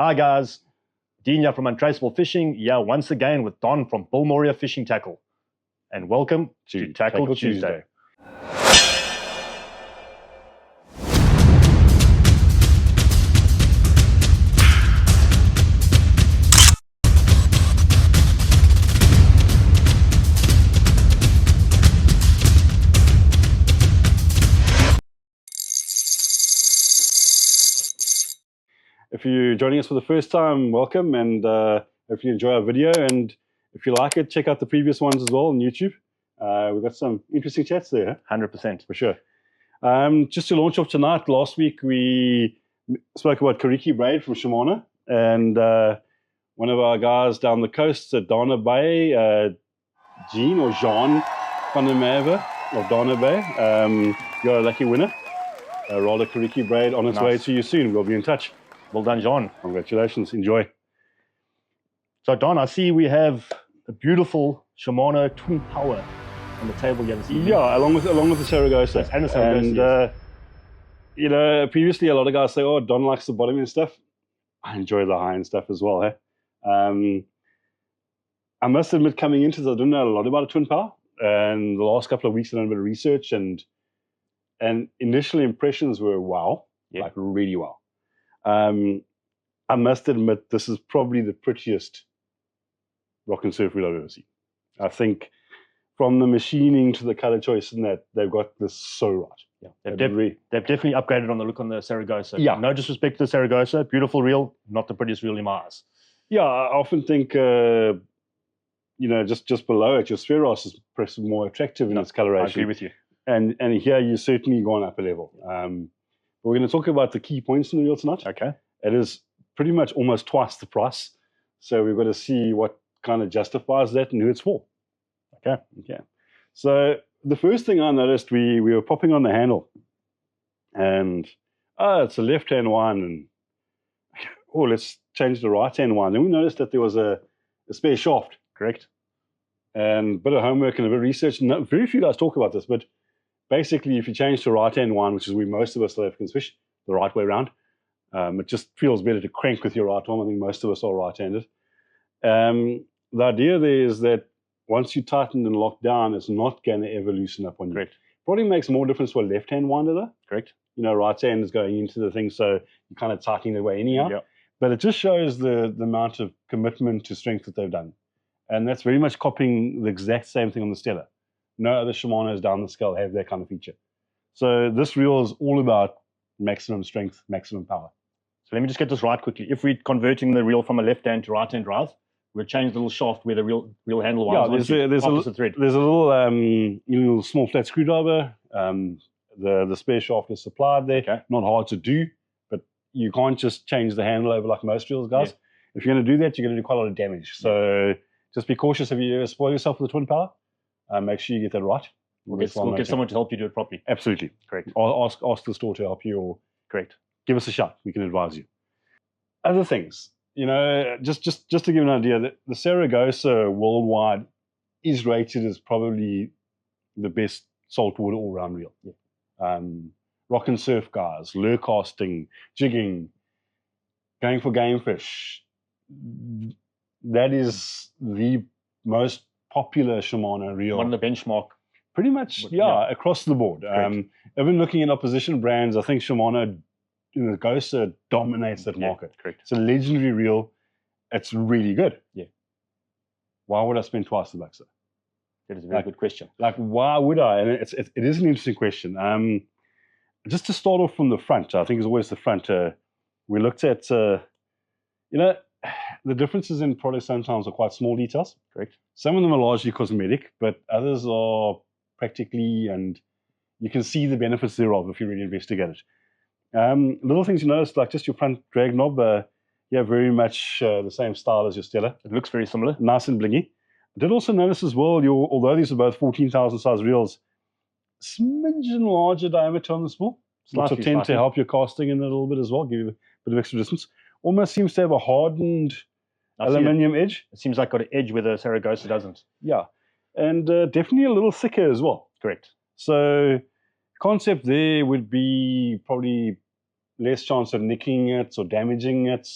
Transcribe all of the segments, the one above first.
Hi guys, Dean here from Untraceable Fishing, once again with Don from Bill Moria Fishing Tackle. And welcome to Tackle Tuesday. If you're joining us for the first time, welcome, and if you enjoy our video, and if you like it, check out the previous ones as well on YouTube. We've got some interesting chats there. 100%. For sure. Just to launch off tonight, last week we spoke about Kariki braid from Shimano, and one of our guys down the coast at Dana Bay, Jean van der Merwe of Dana Bay, you're a lucky winner. Roller Kariki braid on its way to you soon. We'll be in touch. Well done, John. Congratulations. Enjoy. So, Don, I see we have a beautiful Shimano Twin Power on the table here this evening. Yeah, along with the Saragosa. Yes, and the Saragosa. And, previously a lot of guys say, oh, Don likes the bottom end stuff. I enjoy the high end stuff as well. I must admit, coming into this, I didn't know a lot about a Twin Power. And the last couple of weeks, I done a bit of research, and initial impressions were wow, like really wow. I must admit, this is probably the prettiest rock and surf reel I've ever seen. I think from the machining to the color choice and that, they've got this so right. Yeah, they've definitely upgraded on the look on the Saragosa. Yeah. No disrespect to the Saragosa, beautiful reel, not the prettiest reel in my eyes. Yeah, I often think, just below it, your Spheros is perhaps more attractive in its coloration. I agree with you. And here you've certainly gone up a level. We're going to talk about the key points in the reel tonight. Okay. It is pretty much almost twice the price. So we've got to see what kind of justifies that and who it's for. Okay. So the first thing I noticed, we were popping on the handle. And, it's a left-hand one. And, let's change the right-hand one. Then we noticed that there was a spare shaft. Correct. And a bit of homework and a bit of research. Very few guys talk about this, but basically, if you change to right-hand one, which is where most of us South Africans fish, the right way around, it just feels better to crank with your right arm. I think most of us are right-handed. The idea there is that once you tighten and lock down, it's not going to ever loosen up on you. Correct. Probably makes more difference for a left-hand winder, though. Correct. Right hand is going into the thing, so you're kind of tightening the way anyhow. Yep. But it just shows the amount of commitment to strength that they've done. And that's very much copying the exact same thing on the Stella. No other Shimanos down the scale have that kind of feature. So this reel is all about maximum strength, maximum power. So let me just get this right quickly. If we're converting the reel from a left-hand to right-hand drive, we'll change the little shaft where the real handle was. Yeah, there's a little small flat screwdriver. The spare shaft is supplied there. Okay. Not hard to do, but you can't just change the handle over like most reels, guys. Yeah. If you're going to do that, you're going to do quite a lot of damage. So just be cautious. If you ever spoil yourself with a Twin Power, make sure you get that right. We'll get someone to help you do it properly. Absolutely. Correct. Ask the store to help you, or correct. Give us a shot. We can advise you. Other things, just to give you an idea, that the Saragosa worldwide is rated as probably the best saltwater all-round reel. Yeah. Rock and surf guys, lure casting, jigging, going for game fish. That is the most popular Shimano reel. One of the benchmark. Pretty much, across the board. Even looking at opposition brands, I think Shimano, Gosa dominates that market. Correct. It's a legendary reel. It's really good. Yeah. Why would I spend twice the bucks though? That is a very good question. Why would I? And it is an interesting question. Just to start off from the front, I think it's always the front. We looked at, the differences in products sometimes are quite small details. Correct. Some of them are largely cosmetic, but others are practically, and you can see the benefits thereof if you really investigate it. Little things you notice, like just your front drag knob, very much the same style as your Stella. It looks very similar. Nice and blingy. I did also notice as well, although these are both 14,000 size reels, smidgen larger diameter on the spool. Which will tend to help your casting in a little bit as well, give you a bit of extra distance. Almost seems to have a hardened aluminium edge. It seems like got an edge where the Saragosa doesn't. Yeah. And definitely a little thicker as well. Correct. So concept there would be probably less chance of nicking it or damaging it.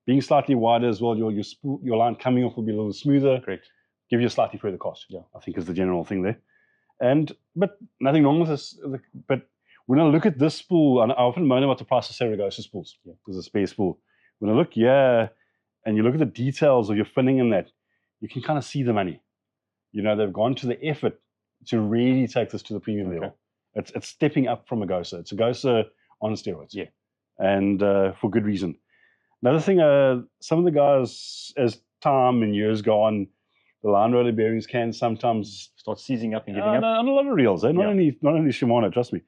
Being slightly wider as well, your line coming off will be a little smoother. Correct. Give you a slightly further cast. Yeah. I think is the general thing there. But nothing wrong with this. But when I look at this spool, and I often moan about the price of Saragosa spools, because it's a spare spool. When I look here, and you look at the details of your finning in that, you can kind of see the money. You know, they've gone to the effort to really take this to the premium level. It's stepping up from a Gosa. It's a Gosa on steroids. Yeah. And for good reason. Another thing, some of the guys, as time and years go on, the line roller bearings can sometimes start seizing up and giving up. On a lot of reels, not only Shimano, trust me.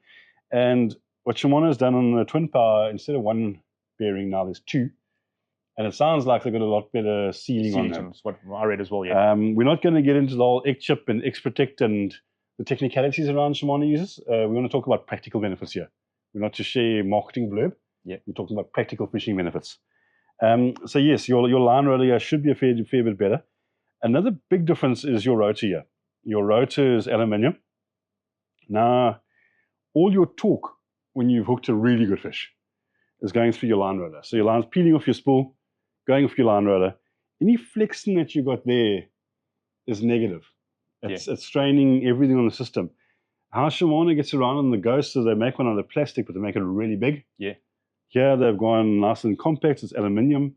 And what Shimano has done on the Twin Power, instead of one bearing, now there's two. And it sounds like they've got a lot better sealing on them. That's what I read as well, We're not going to get into the whole X-chip and X-protect and the technicalities around Shimano uses. We want to talk about practical benefits here. We're not to share marketing blurb. We're talking about practical fishing benefits. So yes, your line roller should be a fair bit better. Another big difference is your rotor here. Your rotor is aluminium. Now, all your torque when you've hooked a really good fish is going through your line roller. So your line's peeling off your spool, going off your line roller. Any flexing that you got there is negative. It's straining everything on the system. How Shimano gets around on the Ghost is they make one out of plastic, but they make it really big. Here they've gone nice and compact. It's aluminium,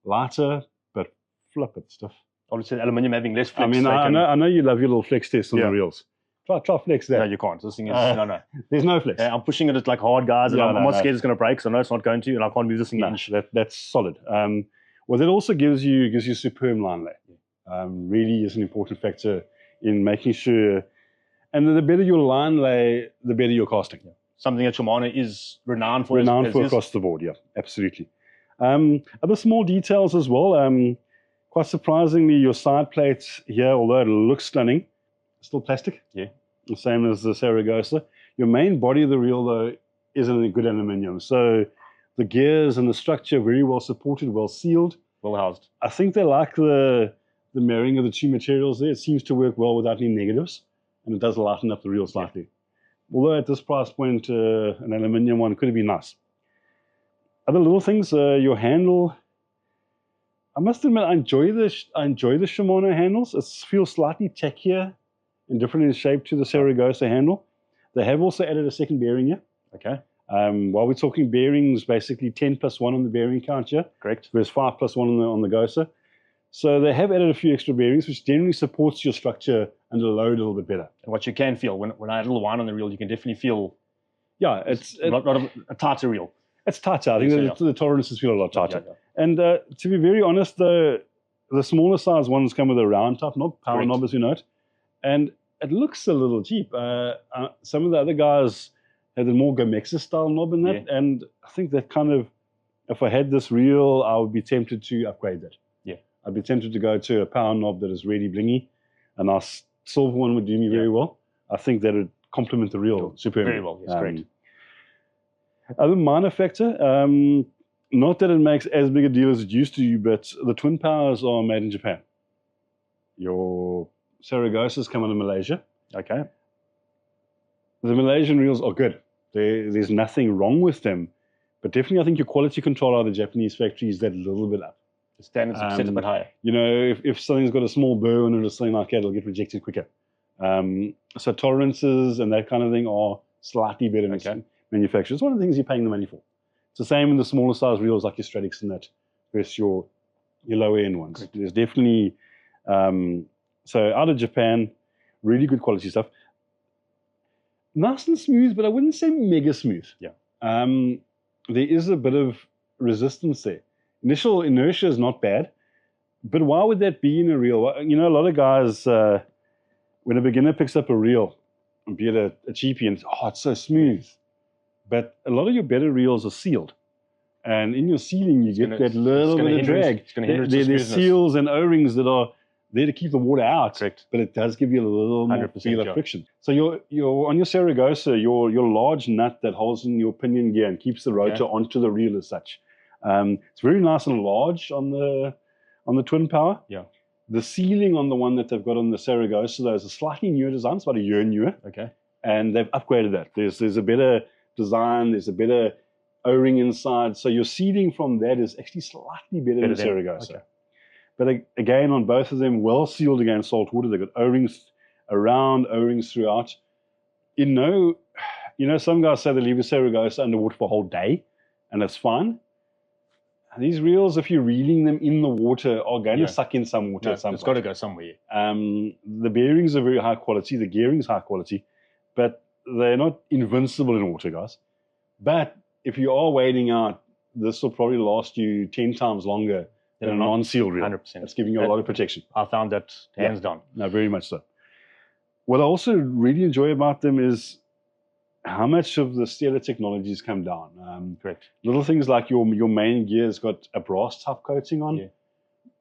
lighter, but flip it stuff. Obviously, aluminium having less flex. I mean, I know you love your little flex test on the reels. Try flex that. No, you can't. This thing is no. There's no flex. I'm pushing it at like hard, guys, and I'm not scared it's going to break. So no, it's not going to, and I can't move this thing an inch. That's solid. Well, that also gives you superb line lay. Really is an important factor in making sure. And the better your line lay, the better your casting. Something that Shimano is renowned for. Across the board, absolutely. Other small details as well. Quite surprisingly, your side plates here, although it looks stunning, still plastic. The same as the Saragosa. Your main body of the reel, though, is in good aluminium. So the gears and the structure very well supported, well sealed, well housed. I think they like the marrying of the two materials there. It seems to work well without any negatives, and it does lighten up the reel slightly. Although at this price point, an aluminium one could have been nice. Other little things, your handle. I must admit, I enjoy the Shimano handles. It feels slightly tackier and different in shape to the Saragosa handle. They have also added a second bearing here. While we're talking bearings, basically 10 plus 1 on the bearing count here. Correct. There's 5 plus 1 on the Gosa. So they have added a few extra bearings, which generally supports your structure under load a little bit better. And what you can feel, when I had a little wine on the reel, you can definitely feel it's not a tighter reel. It's tighter. I think the tolerances feel a lot tighter. And to be very honest, the smaller size ones come with a round type knob, power knob as you know it. And it looks a little cheap. Some of the other guys have the more Gomexa style knob in that. And I think that kind of, if I had this reel, I would be tempted to upgrade that. I'd be tempted to go to a power knob that is really blingy. And our silver one would do me very well. I think that would complement the reel superbly. Very well, yes, great. Other minor factor, not that it makes as big a deal as it used to, but the Twin Powers are made in Japan. Your Saragosas come out of Malaysia. The Malaysian reels are good. There's nothing wrong with them. But definitely I think your quality control out of the Japanese factory is that little bit up. The standards are set a bit higher. You know, if something's got a small burr in it or something like that, it'll get rejected quicker. So tolerances and that kind of thing are slightly better manufactured. It's one of the things you're paying the money for. It's the same in the smaller size reels like your Stratix and that versus your lower end ones. There's definitely, so out of Japan, really good quality stuff. Nice and smooth, but I wouldn't say mega smooth. There is a bit of resistance there. Initial inertia is not bad, but why would that be in a reel? You know, a lot of guys, when a beginner picks up a reel, be it a cheapie, and it's so smooth. But a lot of your better reels are sealed. And in your sealing, you get that little bit of drag. There's seals and O-rings that are there to keep the water out, but it does give you a little more feel of friction. So on your Saragosa, your large nut that holds in your pinion gear and keeps the rotor onto the reel as such. It's very nice and large on the Twin Power. The sealing on the one that they've got on the Saragosa, though, is a slightly newer design. It's about a year newer. And they've upgraded that. There's a better design. There's a better O-ring inside. So your seeding from that is actually slightly better than the Saragosa. Okay. But again, on both of them, well sealed against salt water. They've got O-rings around, O-rings throughout. Some guys say they leave a Saragosa underwater for a whole day, and that's fine. These reels, if you're reeling them in the water, are going to suck in some water at some point. It's got to go somewhere. The bearings are very high quality. The gearing's high quality, but they're not invincible in water, guys. But if you are wading out, this will probably last you 10 times longer than a non-sealed reel. 100%. It's giving you a lot of protection. I found that hands down. No, very much so. What I also really enjoy about them is how much of the steeler technologies come down. Correct. Little things like your main gear's got a brass top coating on. Yeah.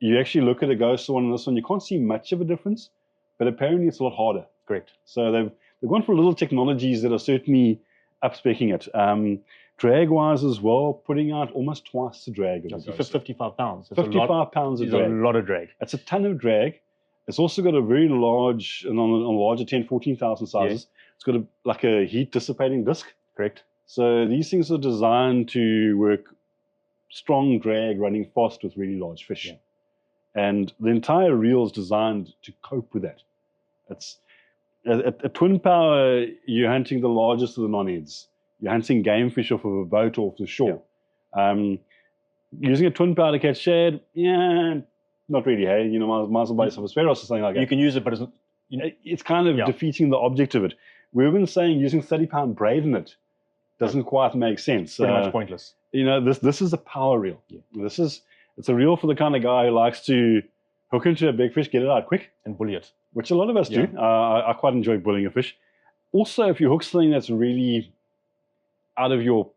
You actually look at a Ghost one and this one, you can't see much of a difference, but apparently it's a lot harder. Correct. So they've gone for little technologies that are certainly up-speccing it. Drag-wise as well, putting out almost twice the drag of the Ghost. 55 pounds. 55 pounds of drag. It's a lot of drag. It's a ton of drag. It's also got a very large, and on larger 10, 14,000 sizes, it's got a heat dissipating disc. Correct. So these things are designed to work strong drag running fast with really large fish. Yeah. And the entire reel is designed to cope with that. It's a Twin Power, you're hunting the largest of the non-heads. You're hunting game fish off of a boat or off the shore. Yeah. Using a Twin Power to catch shad, not really, hey? Might as well buy yourself a Speros or something like that. You can use it, but it's kind of defeating the object of it. We've been saying using 30-pound braid in it doesn't quite make sense. Pretty much pointless. This is a power reel. Yeah. It's a reel for the kind of guy who likes to hook into a big fish, get it out quick. And bully it. Which a lot of us do. I quite enjoy bullying a fish. Also, if you hook something that's really out of your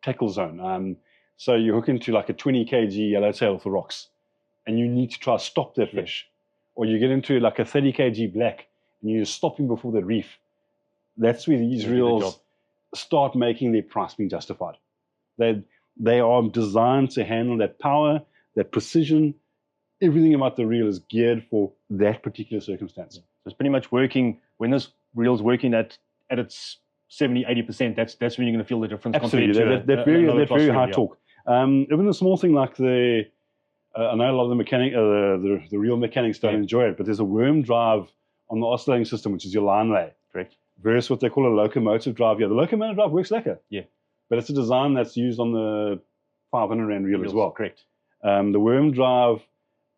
tackle zone, so you hook into like a 20 kg yellowtail with the rocks, and you need to try to stop that fish, or you get into like a 30 kg black, and you're stopping before the reef, that's where these reels start making their price being justified. They are designed to handle that power, that precision. Everything about the reel is geared for that particular circumstance. So it's pretty much working, when this reel's working at its 70, 80%, that's when you're going to feel the difference. Absolutely, that very high torque. Even a small thing like I know a lot of the reel mechanics don't enjoy it, but there's a worm drive on the oscillating system, which is your line lay. Correct. Versus what they call a locomotive drive. Yeah, the locomotive drive works lekker. Yeah. But it's a design that's used on the 500 Rand reel as well. Correct. The worm drive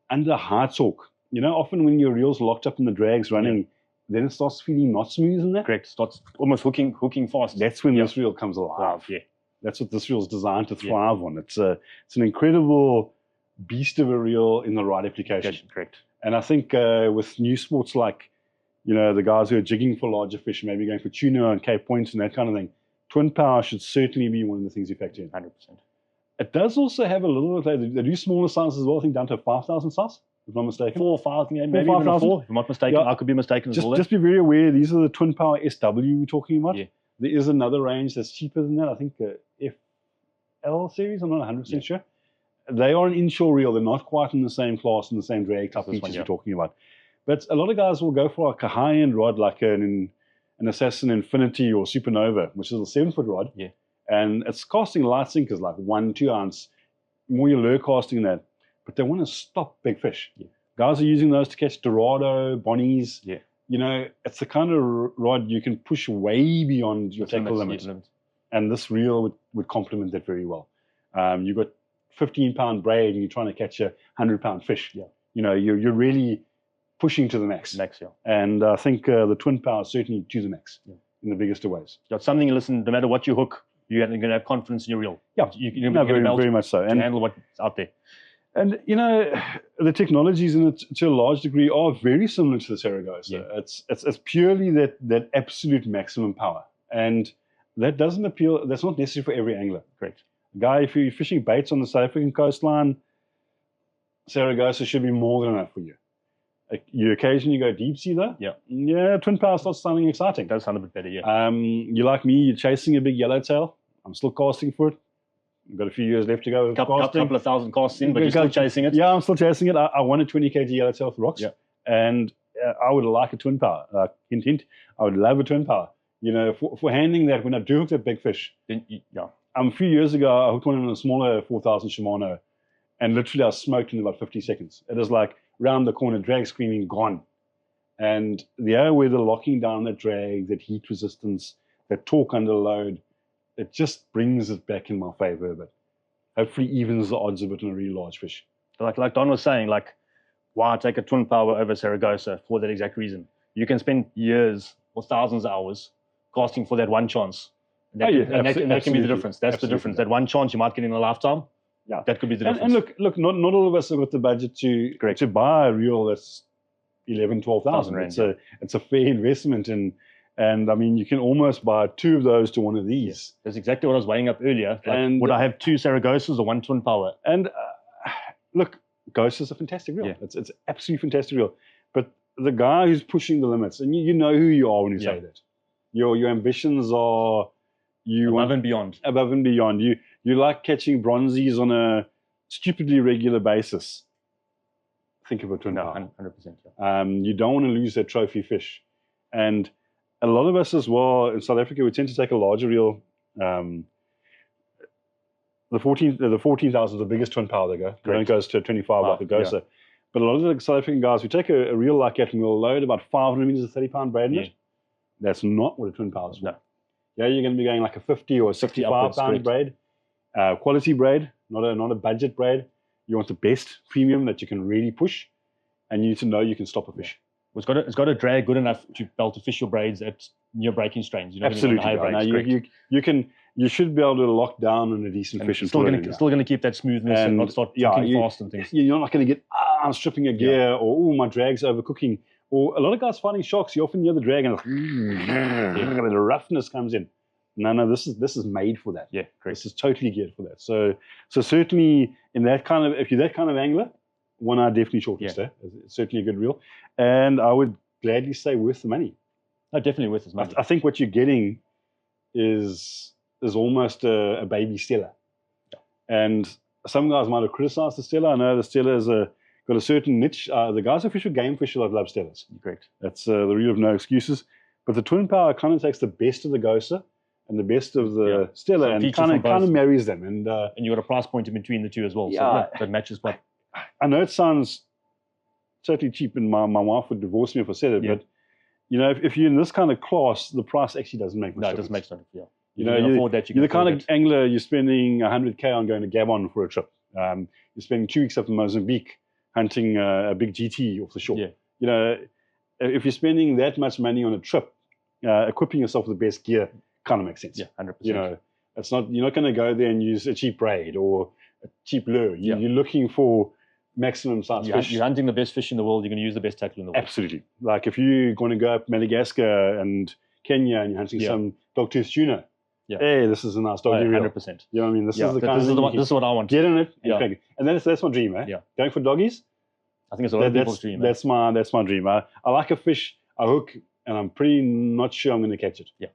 under high torque. Often when your reel's locked up and the drag's running, then it starts feeling not smooth in there. Correct. Starts almost hooking fast. That's when this reel comes alive. Yeah. That's what this reel's designed to thrive on. It's an incredible beast of a reel in the right application. Correct. And I think with new sports like, the guys who are jigging for larger fish, maybe going for tuna and Cape Point and that kind of thing, Twin Power should certainly be one of the things you factor in. 100%. It does also have a little bit, they do smaller sizes as well, I think down to 5,000 size, if I'm not mistaken. 4 or 5, maybe even 4, if I'm not mistaken. I could be mistaken as well. Just be very aware, these are the Twin Power SW we're talking about. Yeah. There is another range that's cheaper than that, I think FL series, I'm not 100% sure. They are an inshore reel, they're not quite in the same class and the same drag type features you're talking about. But a lot of guys will go for like a high-end rod, like an Assassin Infinity or Supernova, which is a 7-foot rod. Yeah. And it's casting light sinkers, like 1-2 ounce, more your lure casting than that. But they want to stop big fish. Yeah. Guys are using those to catch Dorado, Bonnies. Yeah. It's the kind of rod you can push way beyond your tackle limit. And this reel would complement that very well. You've got 15-pound braid and you're trying to catch a 100-pound fish. Yeah. You're really pushing to the max. And I think the Twin Power is certainly to the max in the biggest of ways. Got something to listen, no matter what you hook, you're going to have confidence in your reel. Yeah, very much so. And handle what's out there. And, the technologies in it, to a large degree, are very similar to the Saragosa. Yeah. It's purely that absolute maximum power. And that doesn't appeal, that's not necessary for every angler. Correct. Guy, if you're fishing baits on the South African coastline, Saragosa should be more than enough for you. You occasionally go deep sea though. Yeah, Twin Power starts sounding exciting. It does sound a bit better, yeah. You like me, you're chasing a big yellowtail. I'm still casting for it. I've got a few years left to go. Couple of thousand casts in, but you're still chasing it. Yeah, I'm still chasing it. I want a 20 kg yellowtail for rocks. Yeah. And I would like a Twin Power. Hint, hint. I would love a Twin Power. For handling that, when I do hook that big fish, then A few years ago, I hooked one on a smaller 4000 Shimano, and literally I was smoked in about 50 seconds. It was like round the corner, drag screaming, gone. And the area where the locking down that drag, that heat resistance, that torque under load, it just brings it back in my favor a bit. Hopefully evens the odds a bit on a really large fish. Like Don was saying, like, why take a twin power over Saragosa for that exact reason? You can spend years or thousands of hours casting for that one chance. And that can be the difference. That's the difference. That one chance you might get in a lifetime. Yeah, that could be the difference. And look, not all of us have got the budget to buy a reel that's 11,000, 12,000. It's a fair investment, and I mean, you can almost buy 2 of those to one of these. Yes. That's exactly what I was weighing up earlier. Like, would I have 2 Saragosas or 1 twin power? And look, Ghost is a fantastic reel. Yeah. It's absolutely fantastic reel. But the guy who's pushing the limits, and you know who you are when you say that. Your ambitions are above and beyond. Above and beyond. You like catching bronzies on a stupidly regular basis. Think of a twin power. 100%. Yeah. You don't want to lose that trophy fish. And a lot of us as well in South Africa, we tend to take a larger reel. The 14,000 is the biggest twin power they go. It only goes to 25 like the Gosa. Yeah. But a lot of the South African guys, we take a reel like that and we'll load about 500 meters of 30-pound braid in it. That's not what a twin power is for. No. Yeah, you're going to be going like a 50 or a 65-pound braid. Quality braid, not a budget braid. You want the best premium that you can really push, and you need to know you can stop a fish. It's got to drag good enough to be able to fish your braids at near breaking strains. You know, absolutely. You should be able to lock down on a decent fish. Still going to keep that smoothness and not start cooking fast and things. You're not going to get I'm stripping a gear or my drag's overcooking. Or a lot of guys fighting sharks, you often hear the drag and the roughness comes in. No, this is made for that. Yeah, correct. This is totally geared for that. So certainly in that kind of, if you're that kind of angler, one I definitely shortlist there. It's certainly a good reel. And I would gladly say worth the money. No, definitely worth his money. I think what you're getting is almost a baby Stella. Yeah. And some guys might have criticized the Stella. I know the Stella has got a certain niche. The guys who fish with game fish love Stellas. Correct. That's the reel of no excuses. But the twin power kind of takes the best of the Gosa and the best of the Stella and kind of marries them. And you got a price point in between the two as well. So that matches quite. I know it sounds totally cheap, and my wife would divorce me if I said it, but you know, if you're in this kind of class, the price actually doesn't make much difference. No, it doesn't make sense. Yeah. You know, you're the kind of angler, you're spending 100K on going to Gabon for a trip. You're spending 2 weeks up in Mozambique hunting a big GT off the shore. Yeah. You know, if you're spending that much money on a trip, equipping yourself with the best gear kind of makes sense. Yeah, 100%. You know, you're not going to go there and use a cheap braid or a cheap lure. You're looking for maximum size fish. You're hunting the best fish in the world. You're going to use the best tackle in the world. Absolutely. Like if you're going to go up Madagascar and Kenya and you're hunting some dog-tooth tuna, hey, this is a nice doggy reel. 100%. You know what I mean? This is the kind of thing this is what I want. Get in it and that's my dream, eh? Yeah. Going for doggies? I think it's a lot of people's dream. That's my dream. I like a fish, I hook, and I'm pretty not sure I'm going to catch it. Yeah.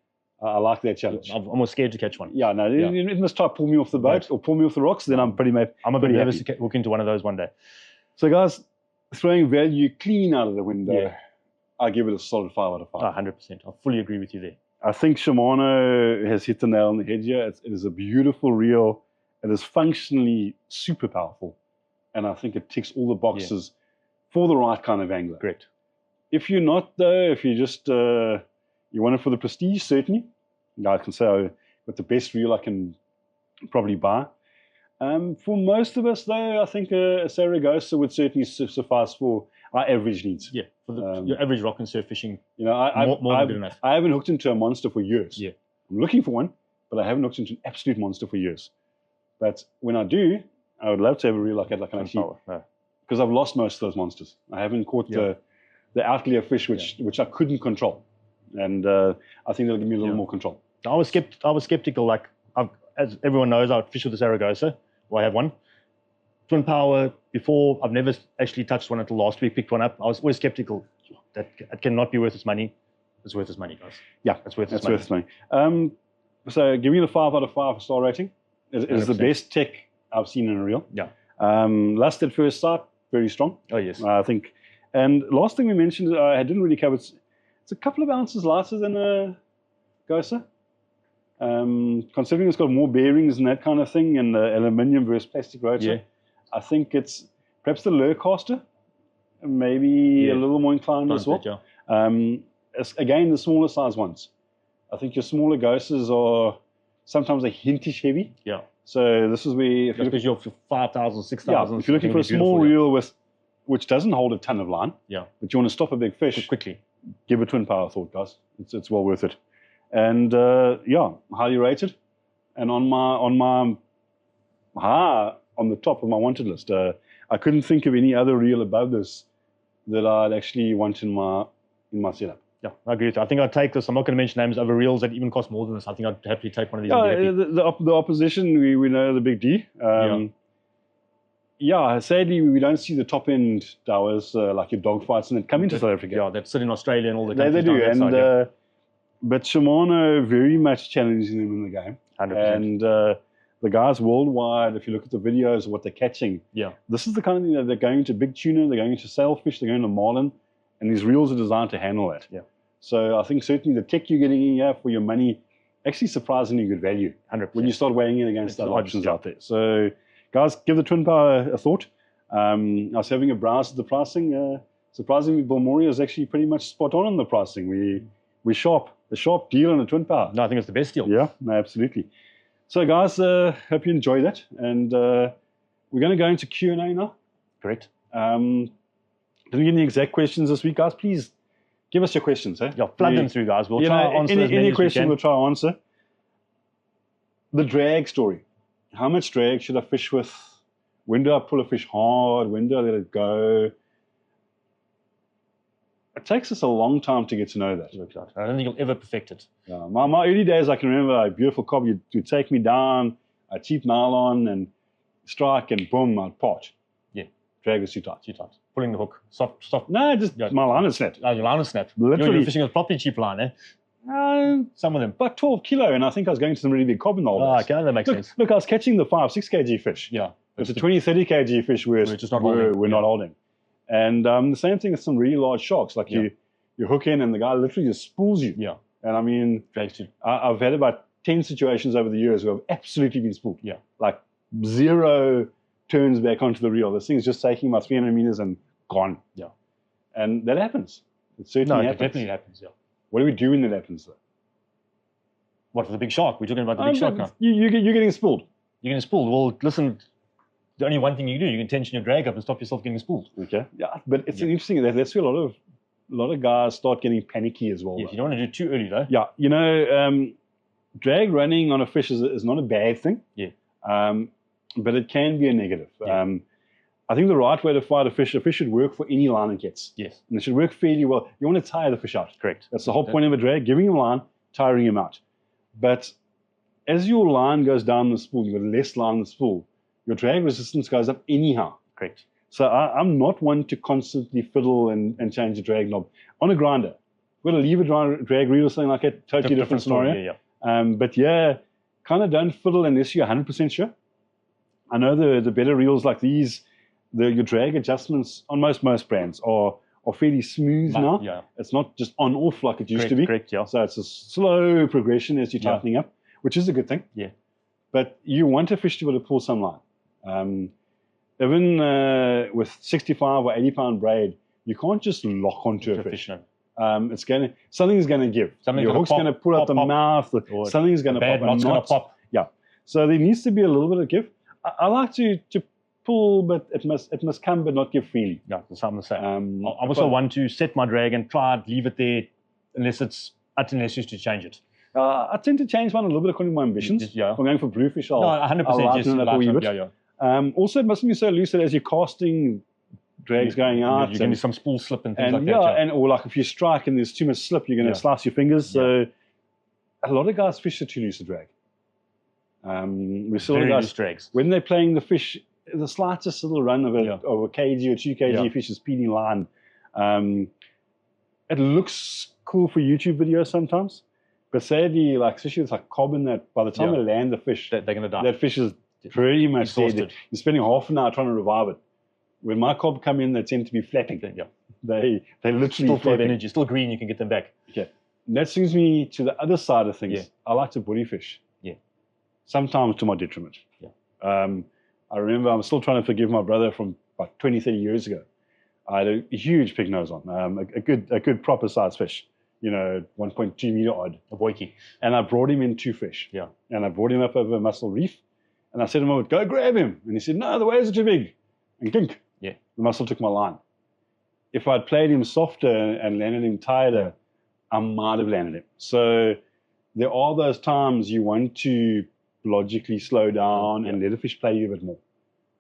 I like that challenge. I'm almost scared to catch one. Yeah, no, it must try to pull me off the boat or pull me off the rocks, then I'm pretty happy. I'm a bit nervous to hook into one of those one day. So guys, throwing value clean out of the window, I give it a solid 5 out of 5. 100%. I fully agree with you there. I think Shimano has hit the nail on the head here. It is a beautiful reel. It is functionally super powerful. And I think it ticks all the boxes for the right kind of angler. Correct. If you're not, though, if you just you want it for the prestige, certainly. I can say I've got the best reel I can probably buy. For most of us, though, I think a Saragosa would certainly suffice for our average needs. Yeah, for your average rock and surf fishing, you know, more than good enough. I haven't hooked into a monster for years. Yeah. I'm looking for one, but I haven't hooked into an absolute monster for years. But when I do, I would love to have a reel like that, because I've lost most of those monsters. I haven't caught the outlier fish which I couldn't control, and I think that'll give me a little more control. I was skeptical. Like as everyone knows, I would fish with the Saragosa. Well, I have one twin power before. I've never actually touched one until last week. Picked one up. I was always skeptical that it cannot be worth its money. It's worth its money, guys. Yeah, it's worth its money. So give me the 5 out of 5 star rating. It is the best tech I've seen in a reel. Yeah. Lust at first sight, very strong. Oh yes. I think. And last thing we mentioned, I didn't really cover. It's a couple of ounces lighter than a Gosa. Considering it's got more bearings and that kind of thing, and the aluminium versus plastic rotor, I think it's perhaps the Lurcaster, maybe a little more inclined as well. Again, the smaller size ones. I think your smaller Gosas are sometimes a hintish heavy. Yeah. So this is where, if especially your 5,000, 6,000. if you're looking for a small reel which doesn't hold a ton of line, but you want to stop a big fish quickly, give a Twin Power a thought, guys. It's well worth it. And highly rated. And on the top of my wanted list, I couldn't think of any other reel above this that I'd actually want in my setup. Yeah, I agree with you. I think I'd take this. I'm not going to mention names of reels that even cost more than this. I think I'd happily take one of these. The opposition, we know the big D. Sadly, we don't see the top end towers like your dogfights and that come into South Africa. Yeah, that sit in Australia and all the countries. They do, and but Shimano very much challenging them in the game. 100%. And the guys worldwide, if you look at the videos of what they're catching, this is the kind of thing that they're going to big tuna, they're going to sailfish, they're going to marlin, and these reels are designed to handle that. Yeah. So I think certainly the tech you're getting in here for your money, actually surprisingly good value 100%. when you start weighing it against other options out there. So guys, give the Twin Power a thought. I was having a browse at the pricing. Surprisingly, Balmori is actually pretty much spot on the pricing. We sharp deal on a Twin Power. No, I think it's the best deal. Yeah, no, absolutely. So guys, hope you enjoy that. And we're going to go into Q&A now. Correct. Didn't get any exact questions this week, guys. Please give us your questions. Yeah, flood them through, guys. We'll try to answer any question we'll try to answer. The drag story. How much drag should I fish with? When do I pull a fish hard? When do I let it go? It takes us a long time to get to know that. I don't think you'll ever perfect it. Yeah, my early days, I can remember a beautiful cob. You'd take me down, a cheap nylon, and strike, and boom, I'd pot. Yeah. Drag is too tight. Pulling the hook. Soft. No, just my line is snapped. Oh, your line is snapped. Literally. You're fishing with properly cheap line, eh? Some of them. But 12 kilo, and I think I was going to some really big cob in the old days. Okay, that makes sense. Look, I was catching the 5-6 kg fish. Yeah. But the 20-30 kg fish we're not holding. And the same thing with some really large sharks. Like you hook in and the guy literally just spools you. Yeah. And I mean, I've had about 10 situations over the years where I've absolutely been spooled. Yeah. Like 0 turns back onto the reel. This thing's just taking my 300 meters and gone. Yeah. And that happens. It certainly happens. It definitely happens, yeah. What do we do when that happens, though? What, for the big shark? We're talking about the big shark now. You're getting spooled. You're getting spooled. Well, listen, the only one thing you can do, you can tension your drag up and stop yourself getting spooled. Okay. Yeah, but it's interesting. That's where a lot of guys start getting panicky as well. Yes, you don't want to do it too early, though. Yeah, you know, drag running on a fish is not a bad thing. Yeah. But it can be a negative. Yeah. I think the right way to fight a fish should work for any line it gets. Yes. And it should work fairly well. You want to tire the fish out. Correct. That's the whole point of a drag, giving him a line, tiring him out. But as your line goes down the spool, you've got less line in the spool, your drag resistance goes up anyhow. Correct. So I'm not one to constantly fiddle and change the drag knob. On a grinder, we're going to leave a drag reel or something like that, totally different scenario. But yeah, kind of don't fiddle unless you're 100% sure. I know the better reels like these, your drag adjustments on most brands are fairly smooth now. Yeah. It's not just on-off like it used to be. Correct, yeah. So it's a slow progression as you're tightening up, which is a good thing. Yeah. But you want a fish to be able to pull some line. Even with 65 or 80 pound braid, you can't just lock onto a fish. Something's going to give. Your hook's going to pull out the mouth. Something's going to pop. Knot's going to pop. Yeah. So there needs to be a little bit of give. I like to pull, but it must come, but not give freely. Yeah, that's something to say. I also want to set my drag and try and leave it there unless it's utterly necessary to change it. I tend to change one a little bit according to my ambitions. Yeah. If I'm going for bluefish, I'll 100%. lighten it up a wee bit. Also, it mustn't be so loose that as you're casting, drag's going out. You're going to do some spool slip and things like that. Or like if you strike and there's too much slip, you're going to slice your fingers. So a lot of guys fish it too loose to drag. We saw guys drags. When they're playing the fish, the slightest little run of a kg or 2 kg fish is speeding line. It looks cool for YouTube videos sometimes, but sadly, like especially with like cob in that, by the time they land the fish, they're going to die. That fish is pretty much dead. You're spending half an hour trying to revive it. When my cob come in, they tend to be flapping. Yeah. They literally still full of energy, still green. You can get them back. Okay. that swings me to the other side of things. Yeah. I like to Bodyy fish. Yeah. Sometimes to my detriment. Yeah. I remember I'm still trying to forgive my brother from about 20, 30 years ago. I had a huge pig nose on, a good proper size fish, 1.2 meter odd. A boykie. And I brought him in 2 fish. Yeah. And I brought him up over Muscle Reef. And I said to him, go grab him. And he said, no, the waves are too big. And kink. Yeah. The mussel took my line. If I'd played him softer and landed him tighter, I might have landed him. So there are those times you want to logically slow down and let the fish play you a bit more.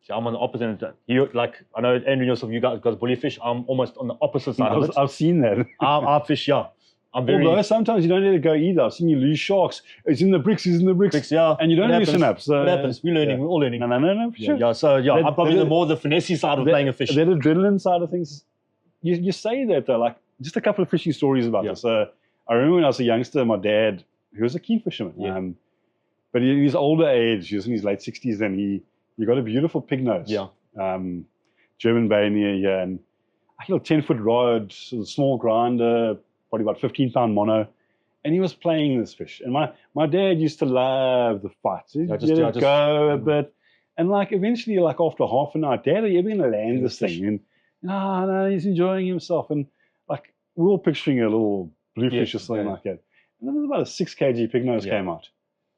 See, I'm on the opposite end. You, like, I know, Andrew, yourself, you guys Bodyy Fish. I'm almost on the opposite side of it. I've seen that. I fish, yeah. Although sometimes you don't let it go either. I've seen you lose sharks. It's in the bricks, it's in the bricks. Yeah. And you don't loosen up. So it happens. We're learning. We're all learning. No, for sure. Yeah, so I'm probably more the finesse side of playing a fish. That adrenaline side of things, you say that though, like just a couple of fishing stories about this. I remember when I was a youngster, my dad, he was a keen fisherman. Yeah. But in his older age, he was in his late 60s, and he got a beautiful pig nose. Yeah. German Bay near here, and I had a 10-foot rod, small grinder, probably about 15-pound mono, and he was playing this fish. And my dad used to love the fights. He'd just go a bit, and like eventually, like after half an hour, Dad, are you ever going to land this thing? And no, he's enjoying himself, and like we're all picturing a little bluefish or something like that. And then there's about a 6 kg pig nose came out.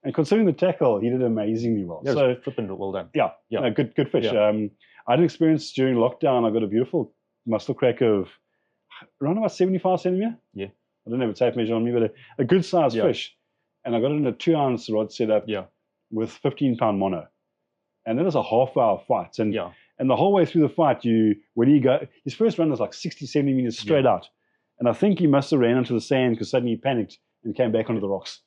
And considering the tackle, he did amazingly well. Yeah, so flipping well done. Yeah. Good fish. Yeah. I had an experience during lockdown. I got a beautiful muscle crack of around about 75 centimeter. Yeah. I don't have a tape measure on me, but a good sized fish. And I got it in a 2-ounce rod setup with 15-pound mono. And that was a half-hour fight. And the whole way through the fight, his first run was like 60, 70 meters straight out. And I think he must have ran onto the sand because suddenly he panicked and came back onto the rocks.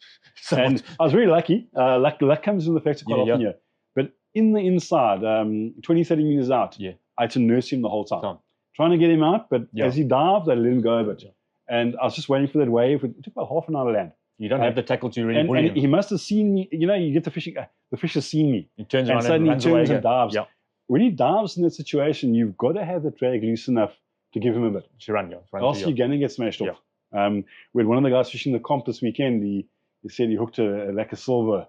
And I was really lucky. Luck comes in the factor quite often here. But in the inside, 20, 30 meters out, I had to nurse him the whole time. Trying to get him out, but as he dived, I let him go a bit. And I was just waiting for that wave. It took about half an hour to land. You don't have the tackle to really bully him. He must have seen me. You get the fish has seen me. He turns around and suddenly runs he turns away and dives. Yeah. When he dives in that situation, you've got to have the drag loose enough to give him a bit. To run, else you're going to get smashed off. We had one of the guys fishing the comp this weekend. He said he hooked a lack of silver,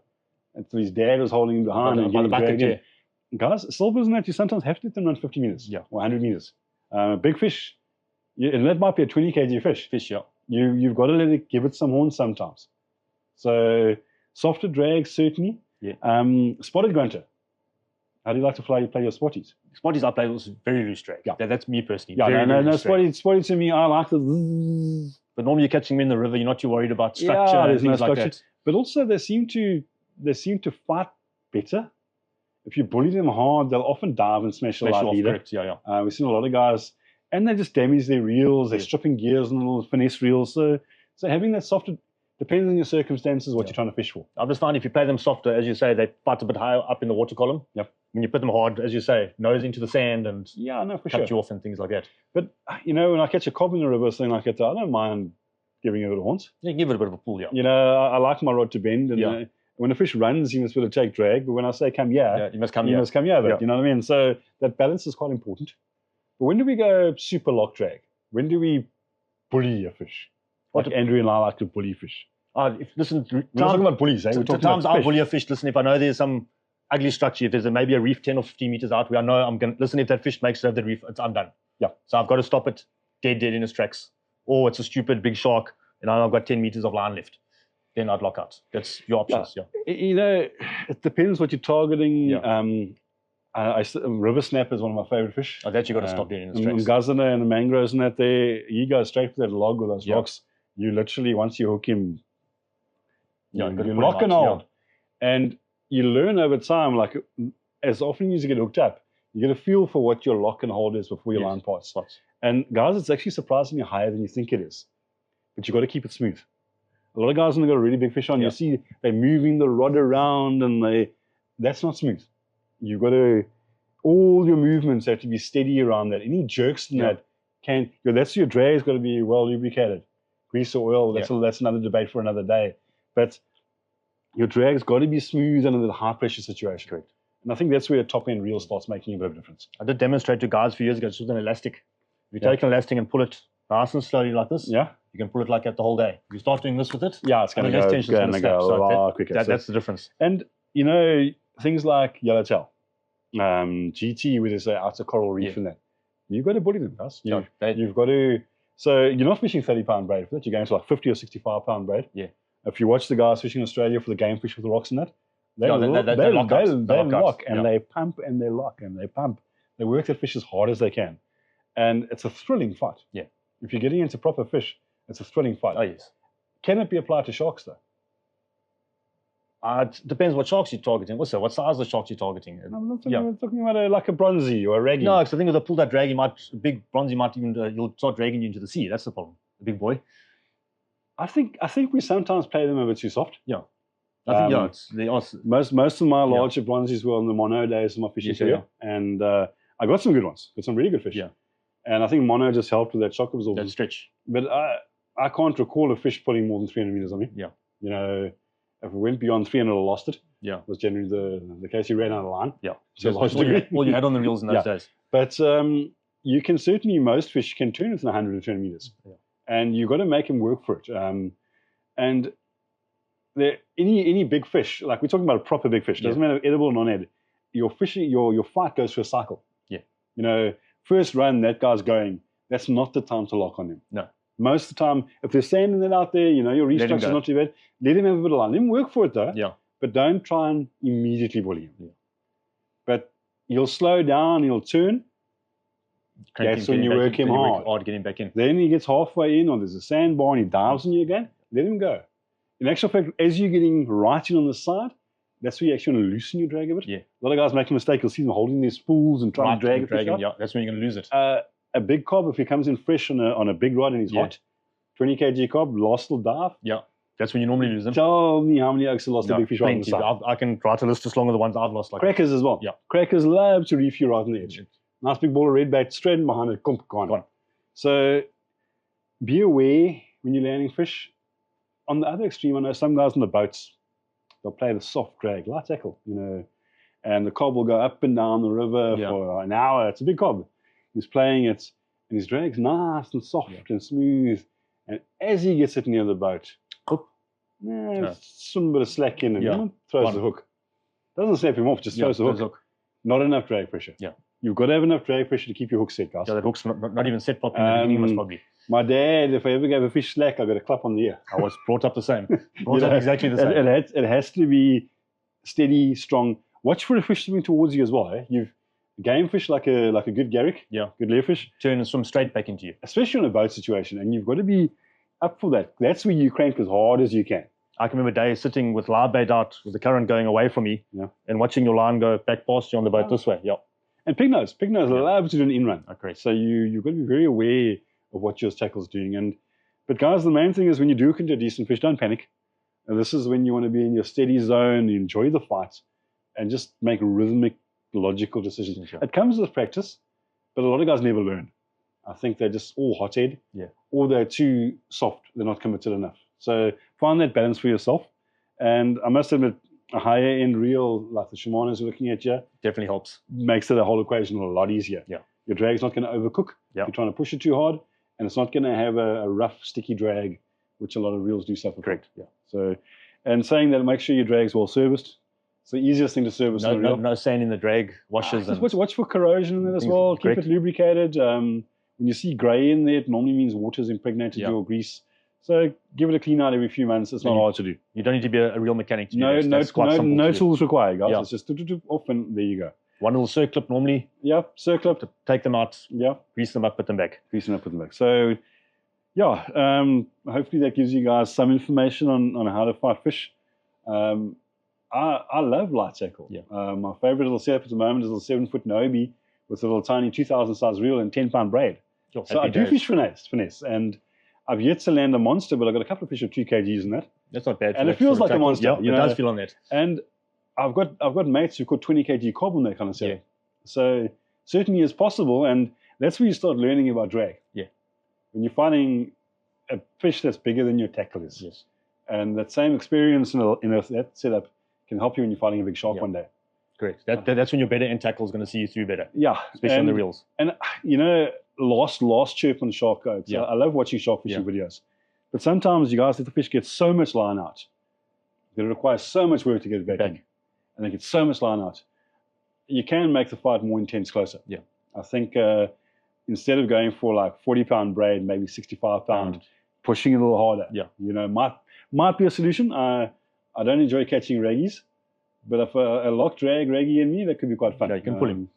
and so his dad was holding him behind and getting dragged in. Guys, silvers and that, you sometimes have to let them run 50 meters or 100 meters. Big fish, and that might be a 20 kg fish. You've got to let it give it some horns sometimes. So softer drag, certainly. Spotted grunter. How do you like to play your spotties? Spotties I play was very loose drag. That's me personally. Spotty to me, I like the. But normally you're catching them in the river. You're not too worried about structure and things like that. But also they seem to fight better. If you bully them hard, they'll often dive and smash a lot either. We've seen a lot of guys, and they just damage their reels. They're stripping gears and little finesse reels. So having that softer, depends on your circumstances, what you're trying to fish for. I just find if you play them softer, as you say, they fight a bit higher up in the water column. When you put them hard, as you say, nose into the sand and cut you off and things like that. But, when I catch a cob in the river or something like that, I don't mind giving it a bit of horns. Yeah, give it a bit of a pull, I like my rod to bend. And when a fish runs, you must be able to take drag. But when I say come here, you must come here. You know what I mean? So that balance is quite important. But when do we go super lock drag? When do we bully a fish? Like Andrew and I like to bully fish. Listen, we're not talking about bullies, eh? We're talking times about I bully a fish. Listen, if I know there's some ugly structure, if there's maybe a reef 10 or 15 meters out, where I know I'm going to listen, if that fish makes it over the reef, I'm done. So I've got to stop it dead in its tracks. Or it's a stupid big shark and I've got 10 meters of line left. Then I'd lock out. That's your options. It depends what you're targeting. River snapper is one of my favorite fish. That you got to stop dead in its tracks. Gazana and the mangroves and that there, you go straight for that log with those rocks. You literally, once you hook him, you lock and hold. And you learn over time, like as often as you get hooked up, you get a feel for what your lock and hold is before your line parts. And guys, it's actually surprisingly higher than you think it is. But you've got to keep it smooth. A lot of guys, when they've got a really big fish on, you see they're moving the rod around and that's not smooth. You've got to, all your movements have to be steady around that. Any jerks in that that's your drag's got to be well lubricated. Grease or oil, that's another debate for another day. But your drag's got to be smooth under the high pressure situation. Correct. And I think that's where a top end reel starts making a bit of a difference. I did demonstrate to guys a few years ago, just with an elastic. If you take an elastic and pull it nice and slowly like this, Yeah. you can pull it like that the whole day. You start doing this with it, Yeah, it's going to go a lot quicker. That's the difference. And, things like yellowtail, GT, where they say outer coral reef and that, you've got to bully them, guys. You've got to, so you're not fishing 30-pound braid for that. You're going to like 50 or 65-pound braid. Yeah. If you watch the guys fishing in Australia for the game fish with the rocks and that, they lock and they pump and they lock and they pump. They work that fish as hard as they can. And it's a thrilling fight. Yeah. If you're getting into proper fish, it's a thrilling fight. Oh, yes. Can it be applied to sharks, though? It depends what sharks you're targeting. Also, what size of sharks you're targeting? I'm not talking about like a bronzy or a raggy. No, because I think with a pull that drag, big bronzy might even, you'll start dragging you into the sea. That's the problem. The big boy. I think we sometimes play them a bit too soft. Yeah. I think, most of my larger bronzies were on the mono days of my fishing career. And I got some good ones. Got some really good fish. Yeah. And I think mono just helped with that shock absorption. That stretch. But I can't recall a fish pulling more than 300 meters on me. Yeah. If it went beyond 300, I lost it. Yeah. It was generally the case you ran out of line. Yeah. So all you had on the reels in those days. But you can certainly, most fish can turn within 100 to 200 meters. Yeah. And you've got to make them work for it. And any big fish, like we're talking about a proper big fish, doesn't matter edible or non-ed, your fight goes through a cycle. Yeah. First run, that guy's going, that's not the time to lock on him. No. Most of the time, if there's sand in it out there, your restructure's not too bad, let him have a bit of line. Let him work for it though. Yeah. But don't try and immediately bully him. Yeah. But he'll slow down, he'll turn. That's when you work him hard. Get him back in. Then he gets halfway in, or there's a sandbar and he dives on you again. Let him go. In actual fact, as you're getting right in on the side, that's where you actually want to loosen your drag a bit. Yeah. A lot of guys make a mistake. You'll see them holding their spools and trying to drag it. Yeah, that's when you're going to lose it. A big cob, if he comes in fresh on a big rod and he's hot, 20 kg cob, last will dive. Yeah, that's when you normally lose them. Tell me how many oaks have lost a big fish right on the side. I can write a list as long as the ones I've lost. Like crackers as well. Yeah. Crackers love to reef you right on the edge. Nice big ball of red bait straight in behind it. Gone. So be aware when you're landing fish. On the other extreme, I know some guys on the boats, they'll play the soft drag, light tackle, and the cob will go up and down the river for an hour. It's a big cob. He's playing it, and his drag's nice and soft and smooth. And as he gets it near the boat, some bit of slack in and throws the hook. Doesn't snap him off, just throws the hook. Not enough drag pressure. Yeah. You've got to have enough drag pressure to keep your hook set, guys. Yeah, that hook's not even set properly in the beginning, most probably. My dad, if I ever gave a fish slack, I got a clap on the ear. I was brought up the same. Brought up exactly the same. It has to be steady, strong. Watch for a fish swimming towards you as well. You've game fish like a good garrick, good layer fish. Turn and swim straight back into you. Especially in a boat situation, and you've got to be up for that. That's where you crank as hard as you can. I can remember days sitting with live bait out, with the current going away from me, and watching your line go back past you on the boat this way. Yeah. And pig nose love to do an in-run. Okay. So you've got to be very aware of what your tackle's doing. But guys, the main thing is when you do into a decent fish, don't panic. And this is when you want to be in your steady zone, you enjoy the fight, and just make rhythmic, logical decisions. Sure. It comes with practice, but a lot of guys never learn. I think they're just all hot-head, or they're too soft. They're not committed enough. So find that balance for yourself. And I must admit, a higher-end reel like the Shimanos we're looking at here definitely helps. Makes it a whole equation a lot easier. Yeah. Your drag's not going to overcook. You're trying to push it too hard, and it's not going to have a rough, sticky drag, which a lot of reels do suffer. Correct. Yeah. So, and saying that, make sure your drag's well serviced. It's the easiest thing to service. No sand in the drag, washes. Just watch for corrosion in it as well. Keep it lubricated. When you see grey in there, it normally means water's impregnated your grease. So give it a clean out every few months. It's not hard to do. You don't need to be a real mechanic to do this. No tools required, guys. Yeah. It's just off and there you go. One little circlip normally. Yeah, circlip. To take them out. Yeah. Grease them up, put them back. So, hopefully that gives you guys some information on how to fight fish. I love light tackle. Yeah. My favorite little setup at the moment is a 7-foot Nobi with a little tiny 2,000 size reel and 10-pound braid. So I do fish finesse, and I've yet to land a monster, but I've got a couple of fish of 2 kgs in that. That's not bad. And it feels like a monster. Yeah, it does feel on that. And I've got mates who've got 20 kg cob on that kind of setup. Yeah. So certainly it's possible, and that's where you start learning about drag. Yeah. When you're finding a fish that's bigger than your tackle is. Yes. And that same experience in that setup can help you when you're fighting a big shark one day. Correct. That's when your better end tackle is going to see you through better. Yeah. Especially on the reels. And, last chirp on the shark. I love watching shark fishing videos. But sometimes you guys let the fish get so much line out that it requires so much work to get it back in. And they get so much line out. You can make the fight more intense closer. Yeah. I think instead of going for like 40-pound braid, maybe 65-pound, pushing it a little harder. Yeah. You know, might be a solution. I don't enjoy catching reggies, but if a lock drag reggie in me, that could be quite fun. Yeah, you can pull him.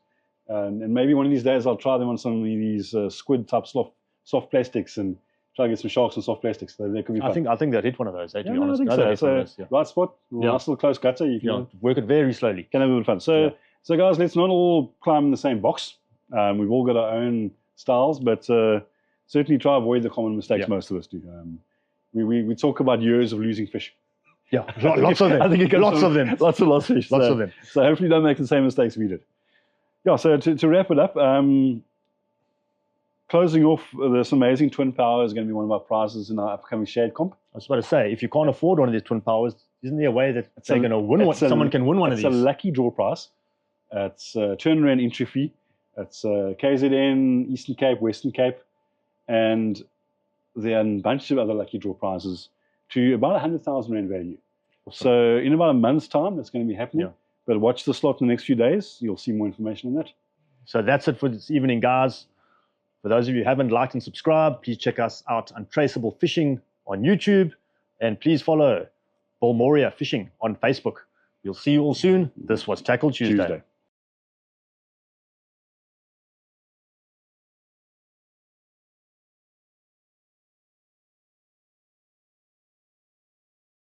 And maybe one of these days I'll try them on some of these squid type soft plastics and try to get some sharks on soft plastics. They could be fun. I think they'd hit one of those, to be honest. I think so. Right spot, nice little close gutter. You can work it very slowly. Can have a bit of fun. So guys, let's not all climb in the same box. We've all got our own styles, but certainly try to avoid the common mistakes most of us do. We talk about years of losing fish. Yeah, lots of them. I think it lots of them. Lots of fish. Lots of them. So hopefully don't make the same mistakes we did. Yeah, so to wrap it up, closing off, this amazing Twin Power is going to be one of our prizes in our upcoming Shade Comp. I was about to say, if you can't afford one of these Twin Powers, isn't there a way that they're going to win one? Someone can win one of these. It's a lucky draw prize. It's turnaround entry fee. It's KZN, Eastern Cape, Western Cape, and there are a bunch of other lucky draw prizes to about 100,000 Rand value. Awesome. So in about a month's time, that's going to be happening. Yeah. But watch the slot in the next few days. You'll see more information on that. So that's it for this evening, guys. For those of you who haven't liked and subscribed, please check us out Untraceable Fishing on YouTube. And please follow Balmoria Fishing on Facebook. We'll see you all soon. This was Tackle Tuesday.